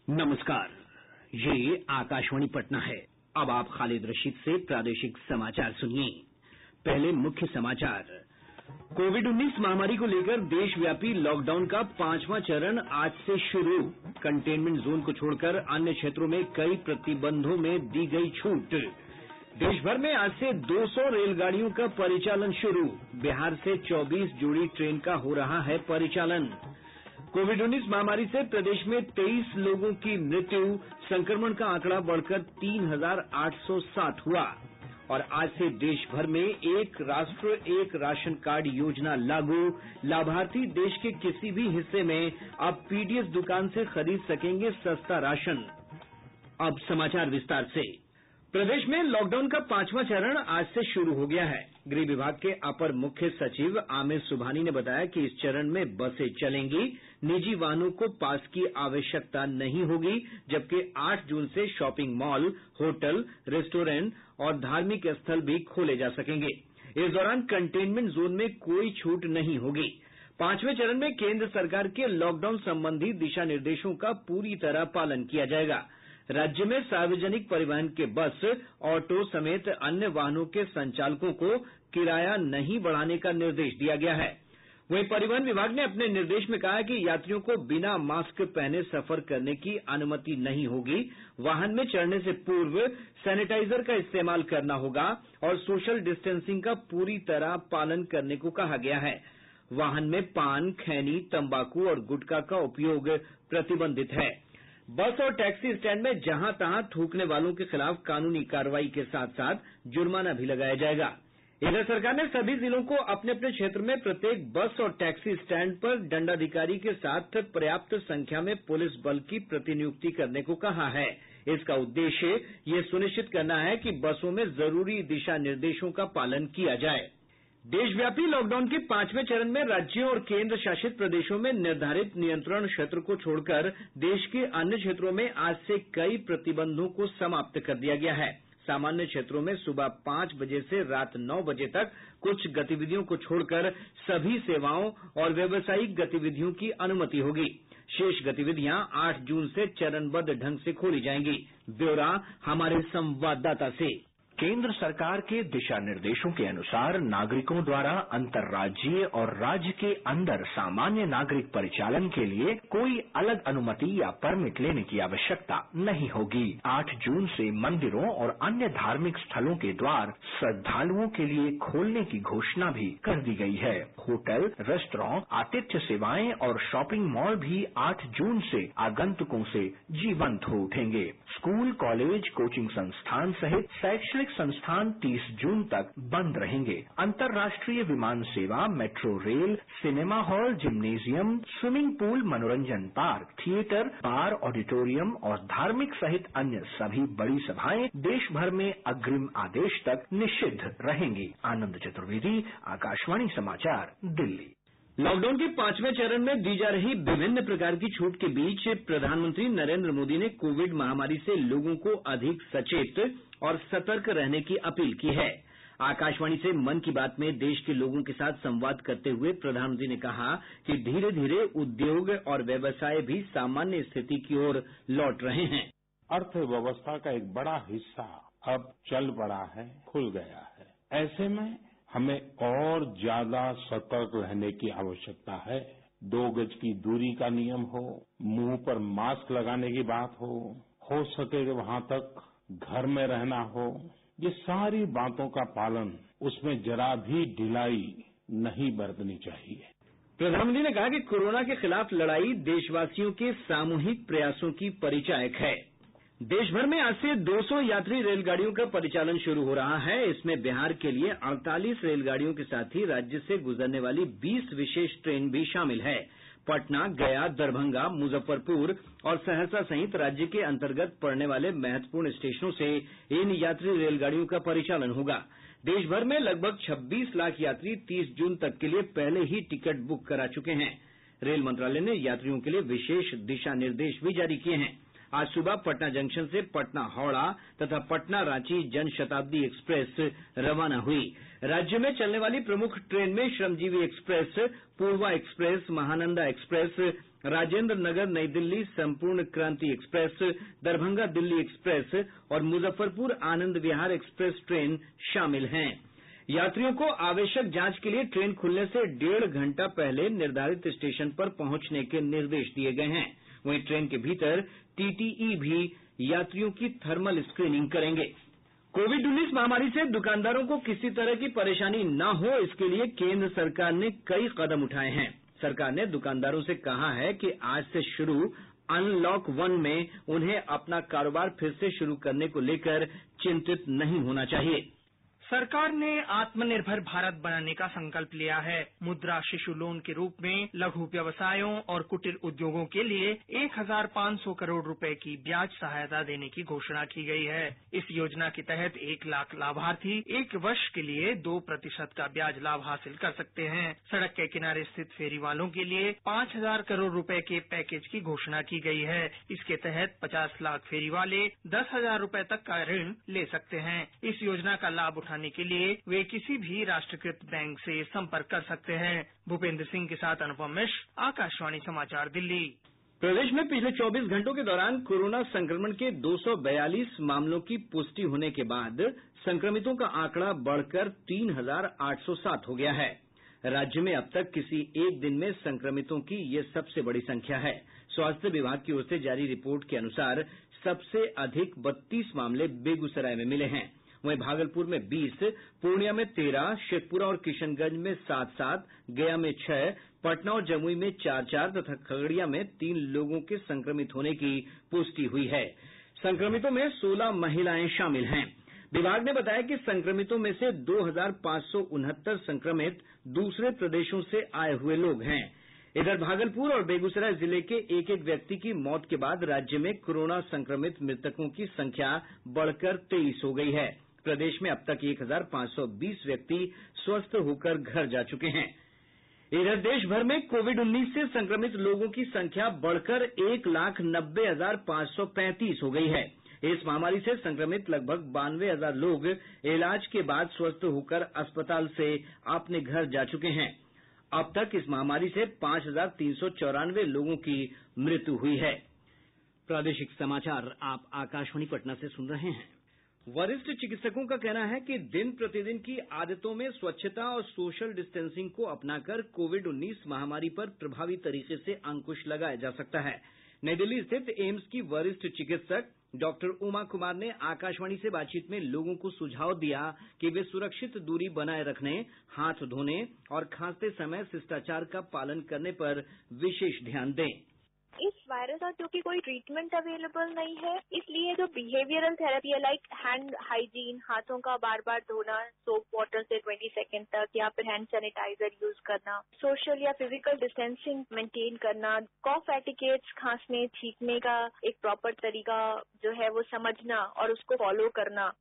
नमस्कार, ये आकाशवाणी पटना है। अब आप खालिद रशीद से प्रादेशिक समाचार सुनिए। पहले मुख्य समाचार। कोविड-19 महामारी को लेकर देशव्यापी लॉकडाउन का 5वां चरण आज से शुरू। कंटेनमेंट जोन को छोड़कर अन्य क्षेत्रों में कई प्रतिबंधों में दी गई छूट। देश भर में आज से 200 रेलगाड़ियों का परिचालन शुरू। बिहार से 24 जोड़ी ट्रेन का हो रहा है परिचालन। कोविड-19 महामारी से प्रदेश में 23 लोगों की मृत्यु। संक्रमण का आंकड़ा बढ़कर 3,807 हुआ। और आज से देश भर में एक राष्ट्र एक राशन कार्ड योजना लागू। लाभार्थी देश के किसी भी हिस्से में अब पीडीएस दुकान से खरीद सकेंगे सस्ता राशन। अब समाचार विस्तार से। प्रदेश में लॉकडाउन का 5वां चरण आज से शुरू हो गया है। गृह विभाग के अपर मुख्य सचिव आमिर सुबहानी ने बताया कि इस चरण में बसें चलेंगी, निजी वाहनों को पास की आवश्यकता नहीं होगी, जबकि 8 जून से शॉपिंग मॉल, होटल, रेस्टोरेंट और धार्मिक स्थल भी खोले जा सकेंगे। इस दौरान कंटेनमेंट जोन में कोई छूट नहीं होगी। 5वें चरण में केंद्र सरकार के लॉकडाउन संबंधी दिशा निर्देशों का पूरी तरह पालन किया जाएगा। राज्य में सार्वजनिक परिवहन के बस, ऑटो समेत अन्य वाहनों के संचालकों को किराया नहीं बढ़ाने का निर्देश दिया गया है। वहीं परिवहन विभाग ने अपने निर्देश में कहा है कि यात्रियों को बिना मास्क पहने सफर करने की अनुमति नहीं होगी। वाहन में चढ़ने से पूर्व सैनिटाइजर का इस्तेमाल करना होगा और सोशल डिस्टेंसिंग का पूरी तरह पालन करने को कहा गया है। वाहन में पान, खैनी, तंबाकू और गुटखा का उपयोग प्रतिबंधित है। बस और टैक्सी स्टैंड में जहां तहां थूकने वालों के खिलाफ कानूनी कार्रवाई के साथ साथ जुर्माना भी लगाया जाएगा। इधर सरकार ने सभी जिलों को अपने अपने क्षेत्र में प्रत्येक बस और टैक्सी स्टैंड पर दंडाधिकारी के साथ पर्याप्त संख्या में पुलिस बल की प्रतिनियुक्ति करने को कहा है। इसका उद्देश्य ये सुनिश्चित करना है कि बसों में जरूरी दिशा निर्देशों का पालन किया जाए। देशव्यापी लॉकडाउन के 5वें चरण में राज्यों और केंद्र शासित प्रदेशों में निर्धारित नियंत्रण क्षेत्र को छोड़कर देश के अन्य क्षेत्रों में आज से कई प्रतिबंधों को समाप्त कर दिया गया है। सामान्य क्षेत्रों में सुबह 5 बजे से रात 9 बजे तक कुछ गतिविधियों को छोड़कर सभी सेवाओं और व्यावसायिक गतिविधियों की अनुमति होगी। शेष गतिविधियां 8 जून से चरणबद्ध ढंग से खोली जाएंगी। ब्यौरा हमारे संवाददाता से। केंद्र सरकार के दिशा निर्देशों के अनुसार नागरिकों द्वारा अंतर्राज्यीय और राज्य के अंदर सामान्य नागरिक परिचालन के लिए कोई अलग अनुमति या परमिट लेने की आवश्यकता नहीं होगी। 8 जून से मंदिरों और अन्य धार्मिक स्थलों के द्वार श्रद्धालुओं के लिए खोलने की घोषणा भी कर दी गई है। होटल, रेस्टोरेंट, आतिथ्य सेवाएं और शॉपिंग मॉल भी 8 जून से आगंतुकों से जीवंत हो उठेंगे। स्कूल, कॉलेज, कोचिंग संस्थान सहित शैक्षणिक संस्थान 30 जून तक बंद रहेंगे। अंतर्राष्ट्रीय विमान सेवा, metro rail, cinema hall, gymnasium, swimming pool, मनोरंजन पार्क, थिएटर, बार, ऑडिटोरियम और धार्मिक सहित अन्य सभी बड़ी सभाएं देश भर में अग्रिम आदेश तक निषिद्ध रहेंगी। आनंद चतुर्वेदी, आकाशवाणी समाचार, दिल्ली। लॉकडाउन के 5वें चरण में दी जा रही विभिन्न प्रकार की छूट के बीच प्रधानमंत्री नरेंद्र मोदी ने कोविड महामारी से लोगों को अधिक सचेत और सतर्क रहने की अपील की है। आकाशवाणी से मन की बात में देश के लोगों के साथ संवाद करते हुए प्रधानमंत्री ने कहा कि धीरे धीरे उद्योग और व्यवसाय भी सामान्य स्थिति की ओर लौट रहे हैं। अर्थव्यवस्था का एक बड़ा हिस्सा अब चल पड़ा है, खुल गया है। ऐसे में हमें और ज्यादा सतर्क रहने की आवश्यकता है। 2 गज की दूरी का नियम हो, मुंह पर मास्क लगाने की बात हो सके वहां तक घर में रहना हो, ये सारी बातों का पालन, उसमें जरा भी ढिलाई नहीं बरतनी चाहिए। प्रधानमंत्री ने कहा कि कोरोना के खिलाफ लड़ाई देशवासियों के सामूहिक प्रयासों की परिचायक है। देश भर में आज से 200 यात्री रेलगाड़ियों का परिचालन शुरू हो रहा है। इसमें बिहार के लिए 48 रेलगाड़ियों के साथ ही राज्य से गुजरने वाली 20 विशेष ट्रेन भी शामिल है। पटना, गया, दरभंगा, मुजफ्फरपुर और सहरसा सहित राज्य के अंतर्गत पड़ने वाले महत्वपूर्ण स्टेशनों से इन यात्री रेलगाड़ियों का परिचालन होगा। देश भर में लगभग 26 लाख यात्री 30 जून तक के लिए पहले ही टिकट बुक करा चुके हैं। रेल मंत्रालय ने यात्रियों के लिए विशेष दिशा निर्देश भी जारी किए हैं। आज सुबह पटना जंक्शन से पटना हावड़ा तथा पटना रांची जनशताब्दी एक्सप्रेस रवाना हुई। राज्य में चलने वाली प्रमुख ट्रेन में श्रमजीवी एक्सप्रेस, पूर्वा एक्सप्रेस, महानंदा एक्सप्रेस, राजेंद्र नगर नई दिल्ली संपूर्ण क्रांति एक्सप्रेस, दरभंगा दिल्ली एक्सप्रेस और मुजफ्फरपुर आनंद विहार एक्सप्रेस ट्रेन शामिल हैं। यात्रियों को आवश्यक जांच के लिए ट्रेन खुलने से 1.5 घंटा पहले निर्धारित स्टेशन पर पहुंचने के निर्देश दिए गए हैं। वहीं ट्रेन के भीतर टीटीई भी यात्रियों की थर्मल स्क्रीनिंग करेंगे। कोविड-19 महामारी से दुकानदारों को किसी तरह की परेशानी न हो, इसके लिए केंद्र सरकार ने कई कदम उठाए हैं। सरकार ने दुकानदारों से कहा है कि आज से शुरू अनलॉक 1 में उन्हें अपना कारोबार फिर से शुरू करने को लेकर चिंतित नहीं होना चाहिए। सरकार ने आत्मनिर्भर भारत बनाने का संकल्प लिया है। मुद्रा शिशु लोन के रूप में लघु व्यवसायों और कुटीर उद्योगों के लिए 1,500 करोड़ रुपए की ब्याज सहायता देने की घोषणा की गई है। इस योजना के तहत 1 लाख लाभार्थी 1 वर्ष के लिए 2% का ब्याज लाभ हासिल कर सकते हैं। सड़क के किनारे स्थित फेरी वालों के लिए 5,000 करोड़ रुपए के पैकेज की घोषणा की गई है। इसके तहत 50 लाख फेरी वाले 10,000 रुपए तक का ऋण ले सकते हैं। इस योजना का लाभ उठाने के लिए वे किसी भी राष्ट्रीयकृत बैंक से संपर्क कर सकते हैं। भूपेंद्र सिंह के साथ अनुपम मिश्र, आकाशवाणी समाचार, दिल्ली। प्रदेश में पिछले 24 घंटों के दौरान कोरोना संक्रमण के 242 मामलों की पुष्टि होने के बाद संक्रमितों का आंकड़ा बढ़कर 3,807 हो गया है। राज्य में अब तक किसी एक दिन में संक्रमितों की ये सबसे बड़ी संख्या है। स्वास्थ्य विभाग की ओर से जारी रिपोर्ट के अनुसार सबसे अधिक 32 मामले बेगूसराय में मिले हैं। वहीं भागलपुर में 20, पूर्णिया में 13, शेखपुरा और किशनगंज में 7-7, गया में 6, पटना और जमुई में 4-4 तथा खगड़िया में 3 लोगों के संक्रमित होने की पुष्टि हुई है। संक्रमितों में 16 महिलाएं शामिल हैं। विभाग ने बताया कि संक्रमितों में से 2,569 संक्रमित दूसरे प्रदेशों से आए हुए लोग हैं। इधर भागलपुर और बेगूसराय जिले के एक व्यक्ति की मौत के बाद राज्य में कोरोना संक्रमित मृतकों की संख्या बढ़कर 23 हो गई है। प्रदेश में अब तक 1,520 व्यक्ति स्वस्थ होकर घर जा चुके हैं। इधर देश भर में कोविड-19 से संक्रमित लोगों की संख्या बढ़कर 1,90,535 हो गई है। इस महामारी से संक्रमित लगभग 92,000 लोग इलाज के बाद स्वस्थ होकर अस्पताल से अपने घर जा चुके हैं। अब तक इस महामारी से 5,394 लोगों की मृत्यु हुई है। प्रादेशिक समाचार आप आकाशवाणी पटना से सुन रहे हैं। वरिष्ठ चिकित्सकों का कहना है कि दिन प्रतिदिन की आदतों में स्वच्छता और सोशल डिस्टेंसिंग को अपनाकर कोविड-19 महामारी पर प्रभावी तरीके से अंकुश लगाया जा सकता है। नई दिल्ली स्थित एम्स की वरिष्ठ चिकित्सक डॉक्टर उमा कुमार ने आकाशवाणी से बातचीत में लोगों को सुझाव दिया कि वे सुरक्षित दूरी बनाए रखने, हाथ धोने और खांसते समय शिष्टाचार का पालन करने पर विशेष ध्यान दें। इस वायरस का क्योंकि कोई ट्रीटमेंट अवेलेबल नहीं है, इसलिए जो बिहेवियरल थेरेपी है लाइक हैंड हाइजीन, हाथों का बार बार धोना सोप वाटर से 20 सेकंड तक, या फिर हैंड सैनिटाइजर यूज करना, सोशल या फिजिकल डिस्टेंसिंग मेंटेन करना, कॉफ एटिकेट्स, खांसने छींकने का एक प्रॉपर तरीका जो है वो समझना और उसको फॉलो करना।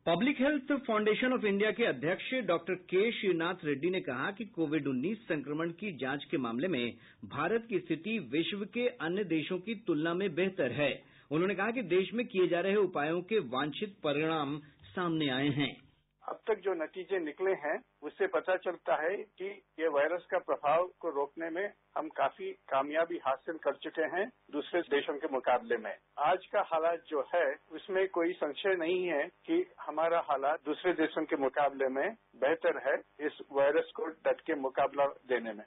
Public health foundation of India के अध्यक्ष डॉक्टर के श्रीनाथ रेड्डी ने कहा कि कोविड-19 संक्रमण की जांच के मामले में भारत की स्थिति विश्व के अन्य देशों की तुलना में बेहतर है। उन्होंने कहा कि देश में किए जा रहे उपायों के वांछित परिणाम सामने आए हैं। अब तक जो नतीजे निकले हैं उससे पता चलता है कि ये वायरस का प्रभाव को रोकने में हम काफी कामयाबी हासिल कर चुके हैं दूसरे देशों के मुकाबले में। आज का हालात जो है उसमें कोई संशय नहीं है कि हमारा हालात दूसरे देशों के मुकाबले में बेहतर है इस वायरस को डट के मुकाबला देने में।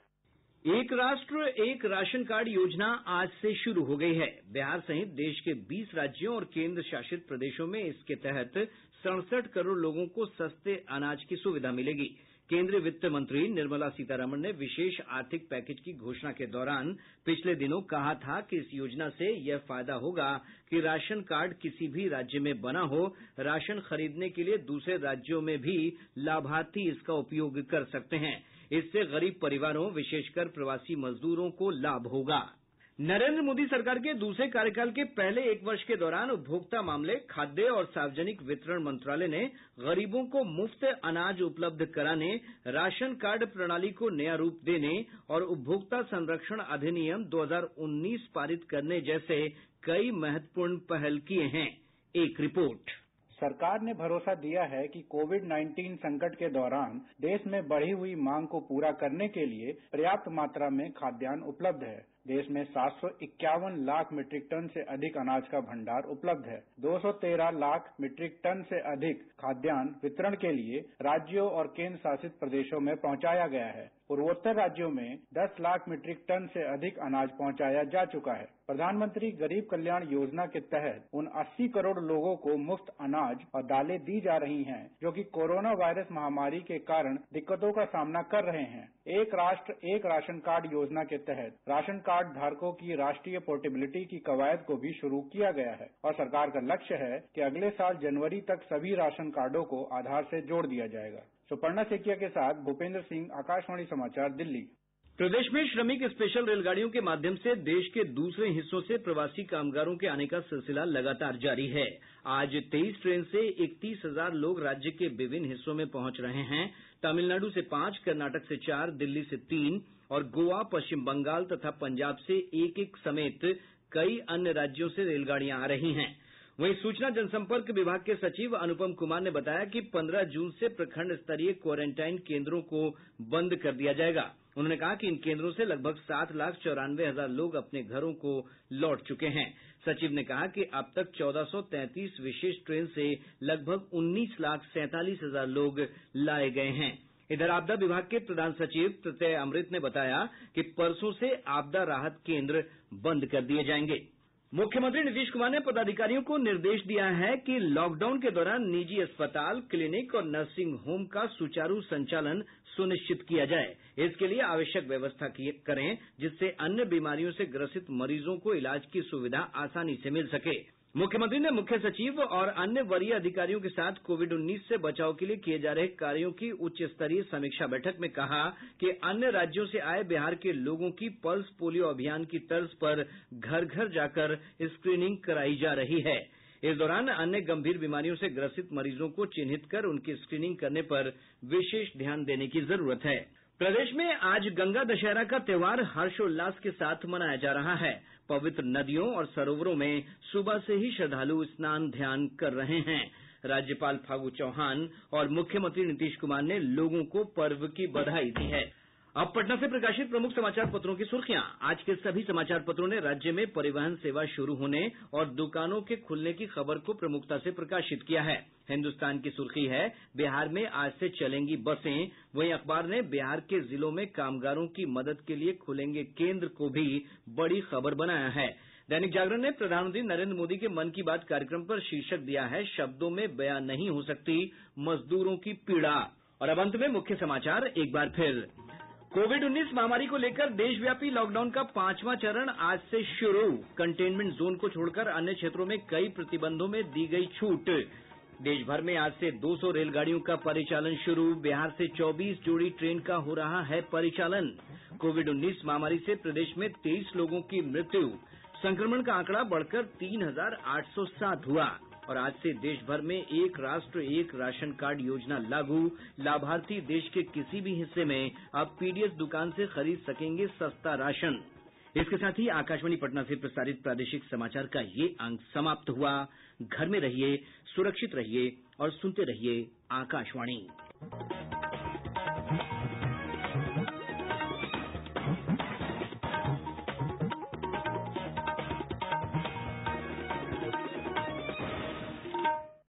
एक राष्ट्र एक राशन कार्ड योजना आज से शुरू हो गई है। बिहार सहित देश के 20 राज्यों और केंद्र शासित प्रदेशों में इसके तहत 67 करोड़ लोगों को सस्ते अनाज की सुविधा मिलेगी। केंद्रीय वित्त मंत्री निर्मला सीतारमण ने विशेष आर्थिक पैकेज की घोषणा के दौरान पिछले दिनों कहा था कि इस योजना से यह फायदा होगा कि राशन कार्ड किसी भी राज्य में बना हो, राशन खरीदने के लिए दूसरे राज्यों में भी लाभार्थी इसका उपयोग कर सकते हैं। इससे गरीब परिवारों, विशेषकर प्रवासी मजदूरों को लाभ होगा। नरेंद्र मोदी सरकार के दूसरे कार्यकाल के पहले 1 वर्ष के दौरान उपभोक्ता मामले, खाद्य और सार्वजनिक वितरण मंत्रालय ने गरीबों को मुफ्त अनाज उपलब्ध कराने, राशन कार्ड प्रणाली को नया रूप देने और उपभोक्ता संरक्षण अधिनियम 2019 पारित करने जैसे कई महत्वपूर्ण पहल किए हैं। एक रिपोर्ट। सरकार ने भरोसा दिया है कि कोविड-19 संकट के दौरान देश में बढ़ी हुई मांग को पूरा करने के लिए पर्याप्त मात्रा में खाद्यान्न उपलब्ध है, देश में 751 लाख मीट्रिक टन से अधिक अनाज का भंडार उपलब्ध है। 213 लाख मीट्रिक टन से अधिक खाद्यान्न वितरण के लिए राज्यों और केंद्र शासित प्रदेशों में पहुंचाया गया है। पूर्वोत्तर राज्यों में 10 लाख मीट्रिक टन से अधिक अनाज पहुंचाया जा चुका है। प्रधानमंत्री गरीब कल्याण योजना के तहत उन 80 करोड़ लोगों को मुफ्त अनाज और दालें दी जा रही हैं, जो कि कोरोना वायरस महामारी के कारण दिक्कतों का सामना कर रहे हैं। एक राष्ट्र एक राशन कार्ड योजना के तहत राशन कार्ड धारकों की राष्ट्रीय पोर्टेबिलिटी की कवायद को भी शुरू किया गया है और सरकार का लक्ष्य है कि अगले साल जनवरी तक सभी राशन कार्डों को आधार से जोड़ दिया जाएगा। सुपर्णा सेकिया के साथ भूपेंद्र सिंह, आकाशवाणी समाचार, दिल्ली। प्रदेश में श्रमिक स्पेशल रेलगाड़ियों के माध्यम से देश के दूसरे हिस्सों से प्रवासी कामगारों के आने का सिलसिला लगातार जारी है। आज 23 ट्रेन से 31,000 लोग राज्य के विभिन्न हिस्सों में पहुंच रहे हैं। तमिलनाडु से 5, कर्नाटक से 4, दिल्ली से 3 और गोवा, पश्चिम बंगाल तथा पंजाब से एक समेत कई अन्य राज्यों से रेलगाड़ियां आ रही हैं। वहीं सूचना जनसंपर्क विभाग के सचिव अनुपम कुमार ने बताया कि 15 जून से प्रखंड स्तरीय क्वारंटाइन केंद्रों को बंद कर दिया जाएगा। उन्होंने कहा कि इन केंद्रों से लगभग 7,94,000 लोग अपने घरों को लौट चुके हैं। सचिव ने कहा कि अब तक 1433 विशेष ट्रेन से लगभग 19,47,000 लोग लाए गए हैं। इधर आपदा विभाग के प्रधान सचिव प्रत्यय अमृत ने बताया कि परसों से आपदा राहत केंद्र बंद कर दिए जाएंगे। मुख्यमंत्री नीतीश कुमार ने पदाधिकारियों को निर्देश दिया है कि लॉकडाउन के दौरान निजी अस्पताल, क्लिनिक और नर्सिंग होम का सुचारू संचालन सुनिश्चित किया जाए। इसके लिए आवश्यक व्यवस्था करें, जिससे अन्य बीमारियों से ग्रसित मरीजों को इलाज की सुविधा आसानी से मिल सके। मुख्यमंत्री ने मुख्य सचिव और अन्य वरीय अधिकारियों के साथ कोविड-19 से बचाव के लिए किए जा रहे कार्यों की उच्च स्तरीय समीक्षा बैठक में कहा कि अन्य राज्यों से आए बिहार के लोगों की पल्स पोलियो अभियान की तर्ज पर घर घर जाकर स्क्रीनिंग कराई जा रही है। इस दौरान अन्य गंभीर बीमारियों से ग्रसित मरीजों को चिन्हित कर उनकी स्क्रीनिंग करने पर विशेष ध्यान देने की जरूरत है। प्रदेश में आज गंगा दशहरा का त्योहार हर्षोल्लास के साथ मनाया जा रहा है। पवित्र नदियों और सरोवरों में सुबह से ही श्रद्धालु स्नान ध्यान कर रहे हैं। राज्यपाल फागू चौहान और मुख्यमंत्री नीतीश कुमार ने लोगों को पर्व की बधाई दी है। अब पटना से प्रकाशित प्रमुख समाचार पत्रों की सुर्खियां। आज के सभी समाचार पत्रों ने राज्य में परिवहन सेवा शुरू होने और दुकानों के खुलने की खबर को प्रमुखता से प्रकाशित किया है। हिन्दुस्तान की सुर्खी है, बिहार में आज से चलेंगी बसें। वहीं अखबार ने बिहार के जिलों में कामगारों की मदद के लिए खुलेंगे केंद्र को भी बड़ी खबर बनाया है। दैनिक जागरण ने प्रधानमंत्री नरेंद्र मोदी के मन की बात कार्यक्रम पर शीर्षक दिया है, शब्दों में बयां नहीं हो सकती मजदूरों की पीड़ा। और अब अंत में मुख्य समाचार एक बार फिर। कोविड-19 महामारी को लेकर देशव्यापी लॉकडाउन का 5वां चरण आज से शुरू। कंटेनमेंट जोन को छोड़कर अन्य क्षेत्रों में कई प्रतिबंधों में दी गई छूट। देश भर में आज से 200 रेलगाड़ियों का परिचालन शुरू। बिहार से 24 जोड़ी ट्रेन का हो रहा है परिचालन। कोविड-19 महामारी से प्रदेश में 23 लोगों की मृत्यु। संक्रमण का आंकड़ा बढ़कर 3,807 हुआ। और आज से देश भर में एक राष्ट्र एक राशन कार्ड योजना लागू। लाभार्थी देश के किसी भी हिस्से में अब पीडीएस दुकान से खरीद सकेंगे सस्ता राशन। इसके साथ ही आकाशवाणी पटना से प्रसारित प्रादेशिक समाचार का ये अंक समाप्त हुआ। घर में रहिए, सुरक्षित रहिए और सुनते रहिए आकाशवाणी।